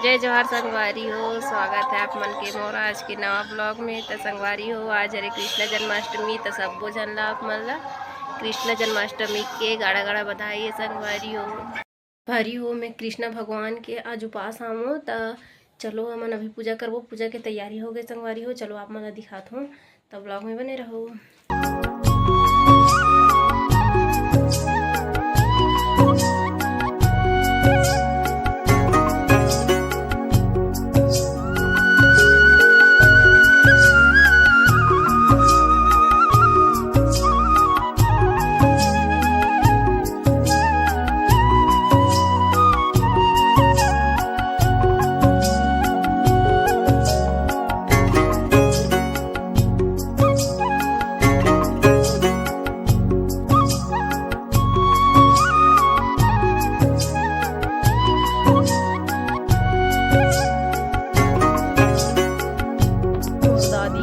जय जोहार संगवारी हो। स्वागत है आप मन के मोर आज के नवा ब्लॉग में। तो संगवारी हो, आज हरे कृष्ण जन्माष्टमी। तो सब्बो झन ला आप मन ला कृष्ण जन्माष्टमी के गाड़ा गाड़ा बधाई है संगवारी हो। भारी हो मैं कृष्ण भगवान के आज उपास आमो। तो चलो हमन अभी पूजा करबो। पूजा के तैयारी हो गई संगवारी हो। चलो आप मन ला दिखात हूँ, तो ब्लॉग में बने रहो। दादी